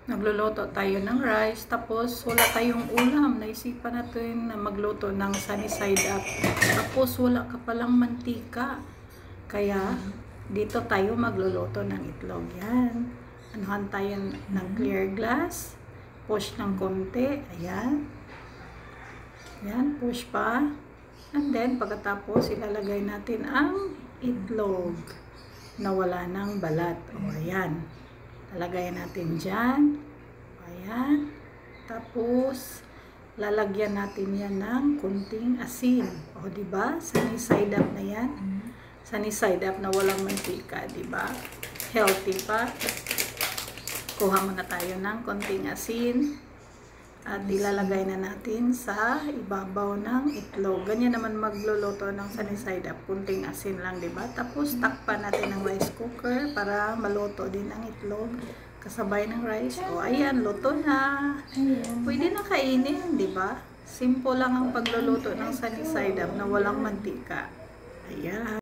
Nagluluto tayo ng rice, tapos wala tayong ulam. Naisipan natin na magluto ng sunny side up. Tapos wala ka palang mantika. Kaya dito tayo magluluto ng itlog. Yan. Anuhan tayo ng clear glass. Push ng konti. Ayan. Yan, push pa. And then, pagkatapos, ilalagay natin ang itlog na wala ng balat. O, ayan. Lalagay natin dyan. Ayan. Tapos, lalagyan natin yan ng kunting asin. O, diba? Sunny side up na yan. Sunny side up na walang mantika, diba? Healthy pa. Kuha muna tayo ng kunting asin. At ilalagay na natin sa ibabaw ng itlog. Ganyan naman magluluto ng sunny side up. Kunting asin lang, diba? Tapos takpan natin ng rice cooker para maluto din ang itlog. Kasabay ng rice. O, ayan, luto na. Pwede na kainin, diba? Simple lang ang pagluluto ng sunny side up na walang mantika. Ayan.